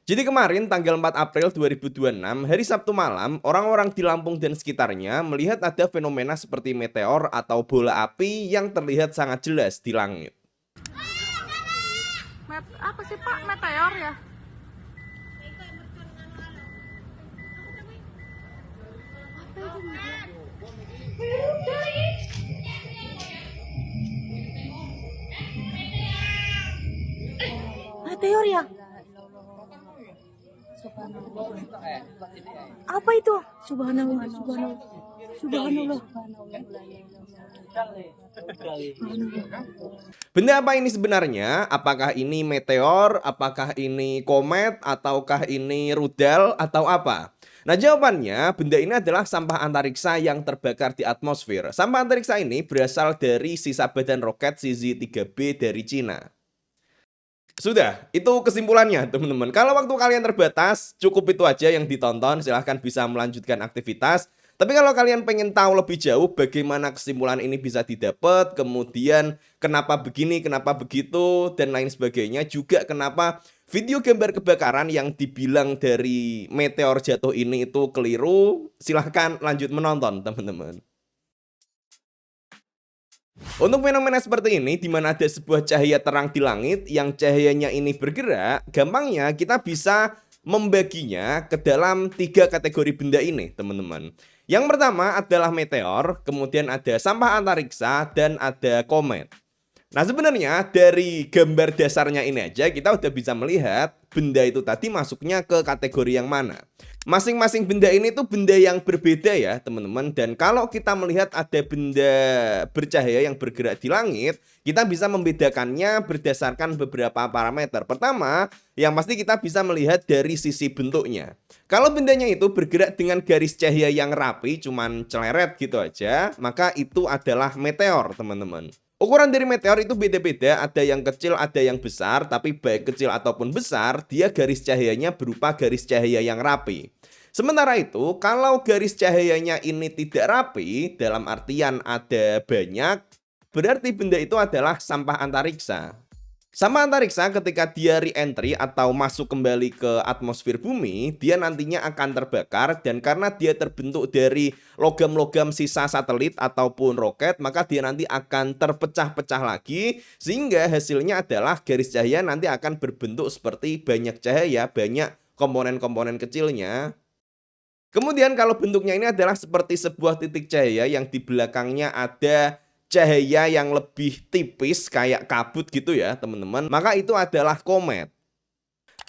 Jadi kemarin tanggal 4 April 2026, hari Sabtu malam, orang-orang di Lampung dan sekitarnya melihat ada fenomena seperti meteor atau bola api yang terlihat sangat jelas di langit. Apa sih Pak? Meteor ya? Meteor ya? Apa itu? Subhanallah, subhanallah, subhanallah. Benda apa ini sebenarnya? Apakah ini meteor? Apakah ini komet? Ataukah ini rudal? Atau apa? Nah, jawabannya, benda ini adalah sampah antariksa yang terbakar di atmosfer. Sampah antariksa ini berasal dari sisa badan roket CZ-3B dari Cina. Sudah, itu kesimpulannya teman-teman. Kalau waktu kalian terbatas, cukup itu aja yang ditonton. Silahkan bisa melanjutkan aktivitas. Tapi kalau kalian pengen tahu lebih jauh bagaimana kesimpulan ini bisa didapat, kemudian kenapa begini, kenapa begitu, dan lain sebagainya, juga kenapa video gambar kebakaran yang dibilang dari meteor jatuh ini itu keliru, silahkan lanjut menonton teman-teman. Untuk fenomena seperti ini, di mana ada sebuah cahaya terang di langit yang cahayanya ini bergerak, gampangnya kita bisa membaginya ke dalam 3 kategori benda ini, teman-teman. Yang pertama adalah meteor, kemudian ada sampah antariksa, dan ada komet. Nah, sebenarnya dari gambar dasarnya ini aja kita udah bisa melihat benda itu tadi masuknya ke kategori yang mana. Masing-masing benda ini tuh benda yang berbeda ya teman-teman. Dan kalau kita melihat ada benda bercahaya yang bergerak di langit, kita bisa membedakannya berdasarkan beberapa parameter. Pertama, yang pasti kita bisa melihat dari sisi bentuknya. Kalau bendanya itu bergerak dengan garis cahaya yang rapi, cuman celeret gitu aja, maka itu adalah meteor teman-teman. Ukuran dari meteor itu beda-beda, ada yang kecil, ada yang besar, tapi baik kecil ataupun besar, dia garis cahayanya berupa garis cahaya yang rapi. Sementara itu, kalau garis cahayanya ini tidak rapi, dalam artian ada banyak, berarti benda itu adalah sampah antariksa. Sampah antariksa ketika dia re-entry atau masuk kembali ke atmosfer bumi, dia nantinya akan terbakar, dan karena dia terbentuk dari logam-logam sisa satelit ataupun roket, maka dia nanti akan terpecah-pecah lagi, sehingga hasilnya adalah garis cahaya nanti akan berbentuk seperti banyak cahaya, banyak komponen-komponen kecilnya. Kemudian kalau bentuknya ini adalah seperti sebuah titik cahaya yang di belakangnya ada cahaya yang lebih tipis kayak kabut gitu ya teman-teman, maka itu adalah komet.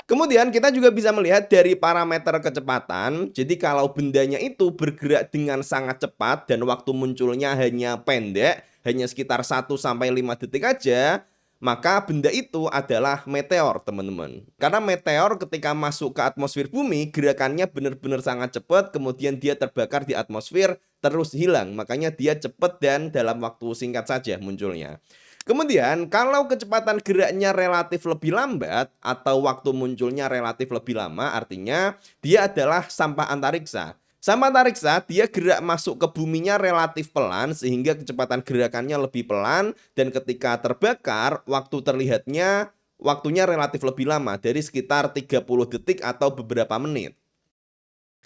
Kemudian kita juga bisa melihat dari parameter kecepatan. Jadi kalau bendanya itu bergerak dengan sangat cepat dan waktu munculnya hanya pendek, hanya sekitar 1-5 detik aja, maka benda itu adalah meteor teman-teman. Karena meteor ketika masuk ke atmosfer bumi, gerakannya benar-benar sangat cepat, kemudian dia terbakar di atmosfer terus hilang. Makanya dia cepat dan dalam waktu singkat saja munculnya. Kemudian kalau kecepatan geraknya relatif lebih lambat atau waktu munculnya relatif lebih lama, artinya dia adalah sampah antariksa. Sampah antariksa dia gerak masuk ke buminya relatif pelan sehingga kecepatan gerakannya lebih pelan, dan ketika terbakar waktunya relatif lebih lama dari sekitar 30 detik atau beberapa menit.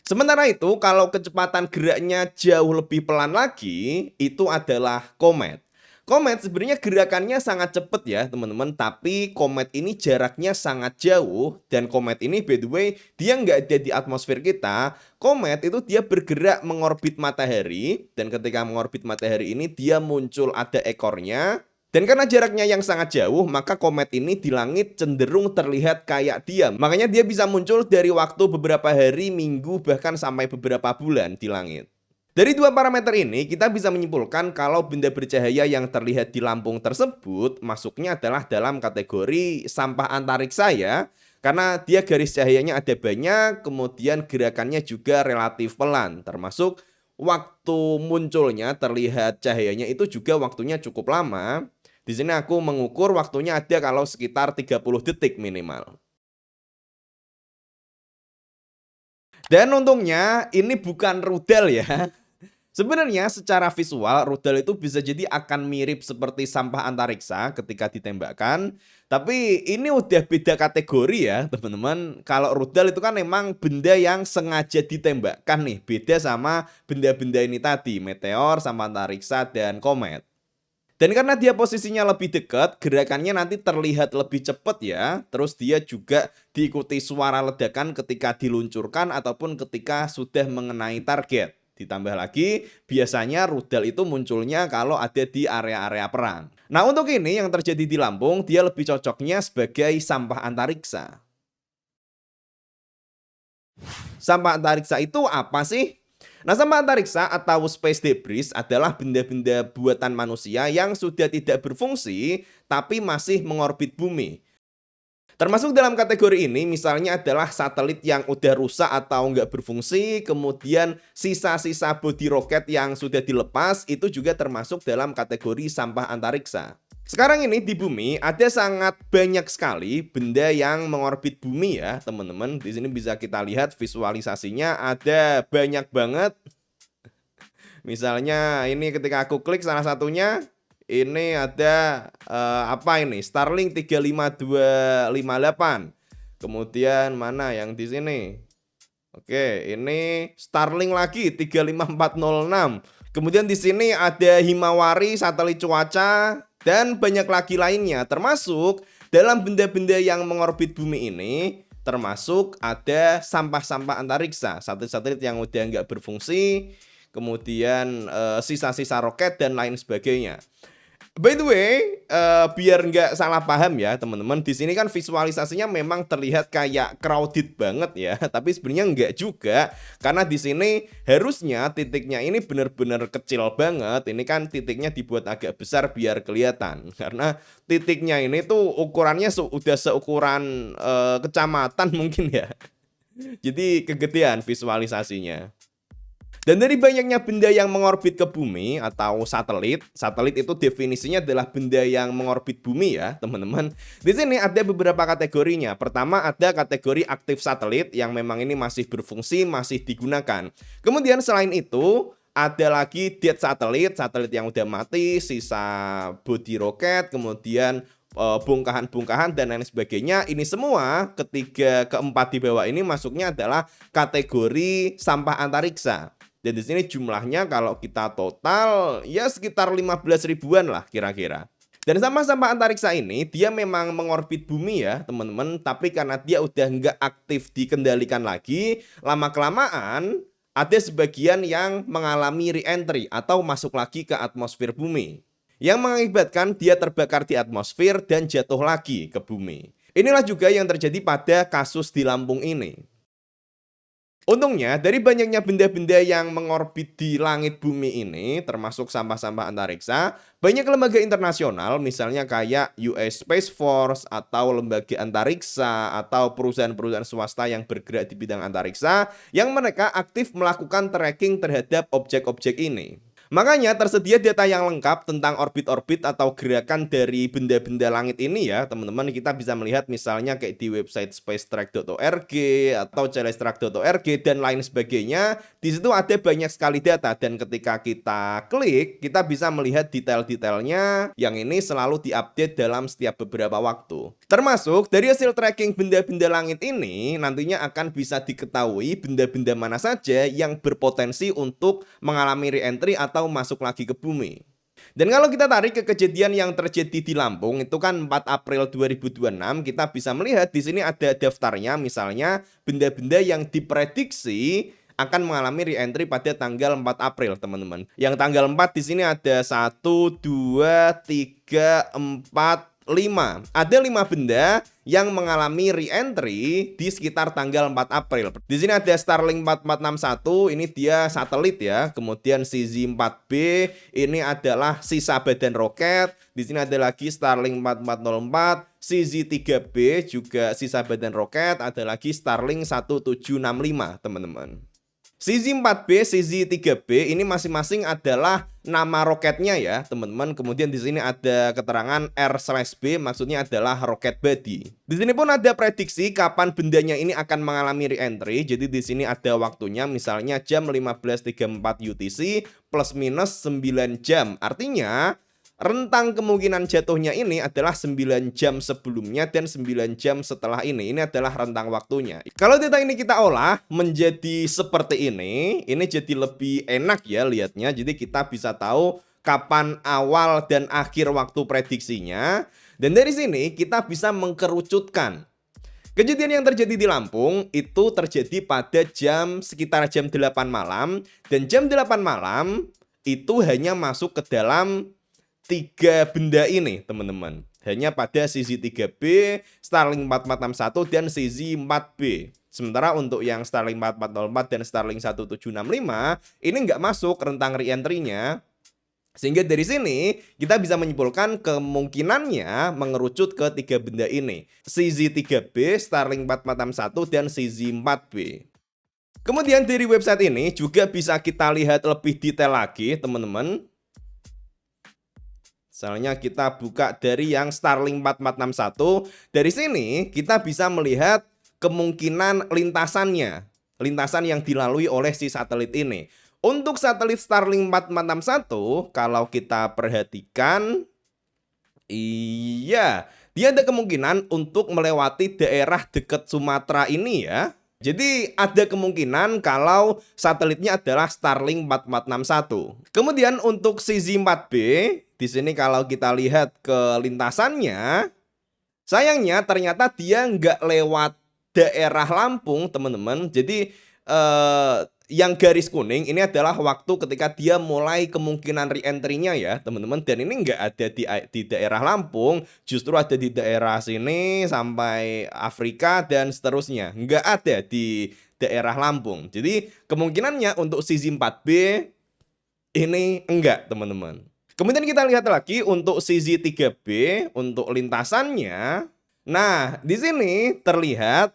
Sementara itu kalau kecepatan geraknya jauh lebih pelan lagi, itu adalah komet. Komet sebenarnya gerakannya sangat cepat ya teman-teman, tapi komet ini jaraknya sangat jauh, dan komet ini by the way dia nggak ada di atmosfer kita. Komet itu dia bergerak mengorbit matahari, dan ketika mengorbit matahari ini dia muncul ada ekornya. Dan karena jaraknya yang sangat jauh, maka komet ini di langit cenderung terlihat kayak diam. Makanya dia bisa muncul dari waktu beberapa hari, minggu, bahkan sampai beberapa bulan di langit. Dari 2 parameter ini, kita bisa menyimpulkan kalau benda bercahaya yang terlihat di Lampung tersebut masuknya adalah dalam kategori sampah antariksa ya. Karena dia garis cahayanya ada banyak, kemudian gerakannya juga relatif pelan. Termasuk waktu munculnya terlihat cahayanya itu juga waktunya cukup lama. Di sini aku mengukur waktunya ada kalau sekitar 30 detik minimal. Dan untungnya ini bukan rudal ya. Sebenarnya secara visual rudal itu bisa jadi akan mirip seperti sampah antariksa ketika ditembakkan, tapi ini udah beda kategori ya teman-teman. Kalau rudal itu kan memang benda yang sengaja ditembakkan nih, beda sama benda-benda ini tadi, meteor, sampah antariksa, dan komet. Dan karena dia posisinya lebih dekat, gerakannya nanti terlihat lebih cepat ya. Terus dia juga diikuti suara ledakan ketika diluncurkan ataupun ketika sudah mengenai target. Ditambah lagi, biasanya rudal itu munculnya kalau ada di area-area perang. Nah, untuk ini yang terjadi di Lampung, dia lebih cocoknya sebagai sampah antariksa. Sampah antariksa itu apa sih? Nah, sampah antariksa atau space debris adalah benda-benda buatan manusia yang sudah tidak berfungsi tapi masih mengorbit bumi. Termasuk dalam kategori ini misalnya adalah satelit yang udah rusak atau nggak berfungsi, kemudian sisa-sisa bodi roket yang sudah dilepas itu juga termasuk dalam kategori sampah antariksa. Sekarang ini di bumi ada sangat banyak sekali benda yang mengorbit bumi ya teman-teman. Di sini bisa kita lihat visualisasinya ada banyak banget. Misalnya ini ketika aku klik salah satunya, ini ada apa ini? Starlink 35258. Kemudian mana yang di sini? Oke, ini Starlink lagi 35406. Kemudian di sini ada Himawari, satelit cuaca, dan banyak lagi lainnya. Termasuk dalam benda-benda yang mengorbit bumi ini, termasuk ada sampah-sampah antariksa, satelit-satelit yang udah nggak berfungsi, kemudian sisa-sisa roket dan lain sebagainya. By the way, biar nggak salah paham ya teman-teman, di sini kan visualisasinya memang terlihat kayak crowded banget ya, tapi sebenarnya nggak juga, karena di sini harusnya titiknya ini benar-benar kecil banget. Ini kan titiknya dibuat agak besar biar kelihatan, karena titiknya ini tuh ukurannya udah seukuran kecamatan mungkin ya. Jadi kegedean visualisasinya. Dan dari banyaknya benda yang mengorbit ke bumi atau satelit itu definisinya adalah benda yang mengorbit bumi ya, teman-teman. Di sini ada beberapa kategorinya. Pertama ada kategori aktif satelit yang memang ini masih berfungsi, masih digunakan. Kemudian selain itu ada lagi dead satelit yang udah mati, sisa bodi roket, kemudian bongkahan-bongkahan dan lain sebagainya. Ini semua ketiga keempat di bawah ini masuknya adalah kategori sampah antariksa. Dan di sini jumlahnya kalau kita total ya sekitar 15 ribuan lah kira-kira. Dan sampah-sampah antariksa ini dia memang mengorbit bumi ya teman-teman. Tapi karena dia udah nggak aktif dikendalikan lagi, lama-kelamaan ada sebagian yang mengalami re-entry atau masuk lagi ke atmosfer bumi, yang mengakibatkan dia terbakar di atmosfer dan jatuh lagi ke bumi. Inilah juga yang terjadi pada kasus di Lampung ini. Untungnya, dari banyaknya benda-benda yang mengorbit di langit bumi ini, termasuk sampah-sampah antariksa, banyak lembaga internasional, misalnya kayak US Space Force, atau lembaga antariksa, atau perusahaan-perusahaan swasta yang bergerak di bidang antariksa, yang mereka aktif melakukan tracking terhadap objek-objek ini. Makanya tersedia data yang lengkap tentang orbit-orbit atau gerakan dari benda-benda langit ini ya teman-teman. Kita bisa melihat misalnya kayak di website spacetrack.org atau celestrak.org dan lain sebagainya. Di situ ada banyak sekali data dan ketika kita klik kita bisa melihat detail-detailnya yang ini selalu diupdate dalam setiap beberapa waktu. Termasuk dari hasil tracking benda-benda langit ini nantinya akan bisa diketahui benda-benda mana saja yang berpotensi untuk mengalami re-entry atau masuk lagi ke bumi. Dan kalau kita tarik ke kejadian yang terjadi di Lampung itu kan 4 April 2026, kita bisa melihat di sini ada daftarnya, misalnya benda-benda yang diprediksi akan mengalami re-entry pada tanggal 4 April, teman-teman. Yang tanggal 4 di sini ada 1 2 3 4 5. Ada 5 benda yang mengalami re-entry di sekitar tanggal 4 April. Di sini ada Starlink 4461, ini dia satelit ya. Kemudian CZ-4B, ini adalah sisa badan roket. Di sini ada lagi Starlink 4404, CZ-3B juga sisa badan roket. Ada lagi Starlink 1765, teman-teman. CZ4B, CZ3B ini masing-masing adalah nama roketnya ya, teman-teman. Kemudian di sini ada keterangan R/B, maksudnya adalah roket body. Di sini pun ada prediksi kapan bendanya ini akan mengalami re-entry. Jadi di sini ada waktunya, misalnya jam 15.34 UTC plus minus 9 jam. Artinya rentang kemungkinan jatuhnya ini adalah 9 jam sebelumnya dan 9 jam setelah ini. Ini adalah rentang waktunya. Kalau data ini kita olah menjadi seperti ini jadi lebih enak ya lihatnya. Jadi kita bisa tahu kapan awal dan akhir waktu prediksinya. Dan dari sini kita bisa mengkerucutkan. Kejadian yang terjadi di Lampung itu terjadi pada sekitar jam 8 malam. Dan jam 8 malam itu hanya masuk ke dalam 3 benda ini, teman-teman. Hanya pada CZ3B, Starlink 4461 dan CZ4B. Sementara untuk yang Starlink 4404 dan Starlink 1765 ini nggak masuk rentang re-entry-nya. Sehingga dari sini kita bisa menyimpulkan kemungkinannya mengerucut ke 3 benda ini. CZ3B, Starlink 4461 dan CZ4B. Kemudian dari website ini juga bisa kita lihat lebih detail lagi, teman-teman. Misalnya kita buka dari yang Starlink 4461. Dari sini kita bisa melihat kemungkinan lintasannya. Lintasan yang dilalui oleh si satelit ini. Untuk satelit Starlink 4461, kalau kita perhatikan, iya, dia ada kemungkinan untuk melewati daerah dekat Sumatera ini ya. Jadi ada kemungkinan kalau satelitnya adalah Starlink 4461. Kemudian untuk CZ4B, di sini kalau kita lihat ke lintasannya, sayangnya ternyata dia nggak lewat daerah Lampung, teman-teman. Jadi yang garis kuning ini adalah waktu ketika dia mulai kemungkinan re-entry-nya ya, teman-teman. Dan ini nggak ada di daerah Lampung, justru ada di daerah sini sampai Afrika dan seterusnya. Nggak ada di daerah Lampung. Jadi kemungkinannya untuk CZ4B ini enggak, teman-teman. Kemudian kita lihat lagi untuk CZ3B, untuk lintasannya. Nah, di sini terlihat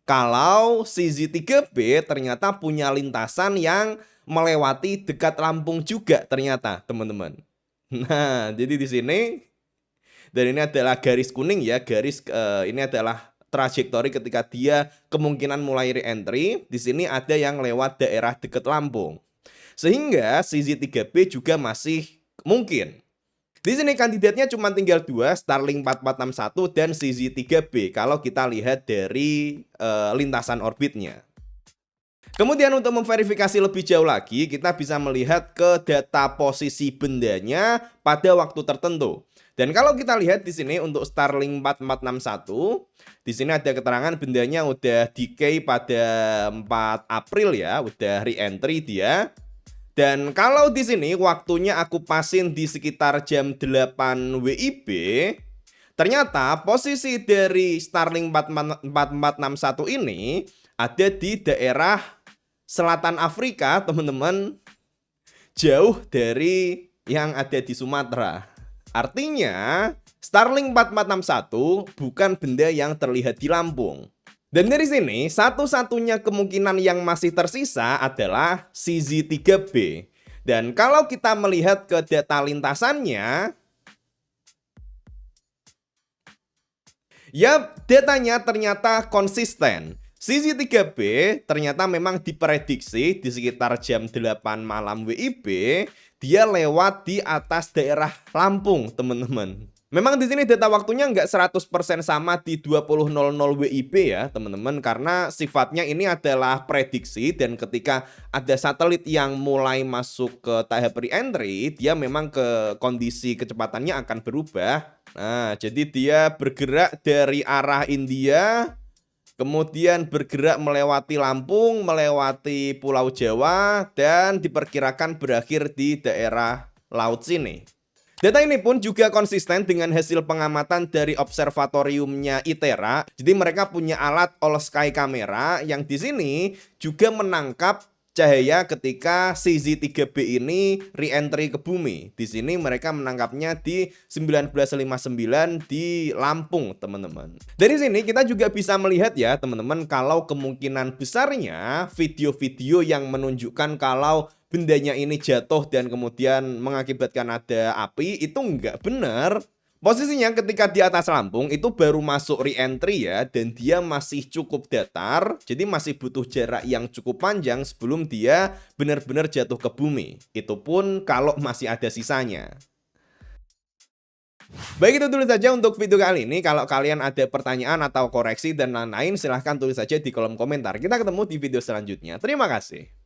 kalau CZ3B ternyata punya lintasan yang melewati dekat Lampung juga ternyata, teman-teman. Nah, jadi di sini, dan ini adalah garis kuning ya, ini adalah trajektori ketika dia kemungkinan mulai re-entry. Di sini ada yang lewat daerah dekat Lampung. Sehingga CZ3B juga masih mungkin. Di sini kandidatnya cuma tinggal 2, Starlink 4461 dan CZ3B kalau kita lihat dari lintasan orbitnya. Kemudian untuk memverifikasi lebih jauh lagi, kita bisa melihat ke data posisi bendanya pada waktu tertentu. Dan kalau kita lihat di sini untuk Starlink 4461, di sini ada keterangan bendanya udah decay pada 4 April ya, udah re-entry dia. Dan kalau di sini waktunya aku pasin di sekitar jam 8 WIB, ternyata posisi dari Starlink 4461 ini ada di daerah selatan Afrika, teman-teman. Jauh dari yang ada di Sumatera. Artinya Starlink 4461 bukan benda yang terlihat di Lampung. Dan dari sini, satu-satunya kemungkinan yang masih tersisa adalah CZ3B. Dan kalau kita melihat ke data lintasannya, ya datanya ternyata konsisten. CZ3B ternyata memang diprediksi di sekitar jam 8 malam WIB, dia lewat di atas daerah Lampung, teman-teman. Memang di sini data waktunya nggak 100% sama di 20.00 WIB ya teman-teman, karena sifatnya ini adalah prediksi dan ketika ada satelit yang mulai masuk ke tahap re-entry, dia memang ke kondisi kecepatannya akan berubah. Nah, jadi dia bergerak dari arah India, kemudian bergerak melewati Lampung, melewati Pulau Jawa, dan diperkirakan berakhir di daerah laut sini. Data ini pun juga konsisten dengan hasil pengamatan dari observatoriumnya ITERA. Jadi mereka punya alat all sky camera yang di sini juga menangkap cahaya ketika CZ3b ini re-entry ke bumi. Di sini mereka menangkapnya di 1959 di Lampung, teman-teman. Dari sini kita juga bisa melihat ya, teman-teman, kalau kemungkinan besarnya video-video yang menunjukkan kalau bendanya ini jatuh dan kemudian mengakibatkan ada api itu nggak benar. Posisinya ketika di atas Lampung itu baru masuk re-entry ya, dan dia masih cukup datar, jadi masih butuh jarak yang cukup panjang sebelum dia benar-benar jatuh ke bumi. Itu pun kalau masih ada sisanya. Baik, itu dulu saja untuk video kali ini. Kalau kalian ada pertanyaan atau koreksi dan lain-lain, silahkan tulis saja di kolom komentar. Kita ketemu di video selanjutnya. Terima kasih.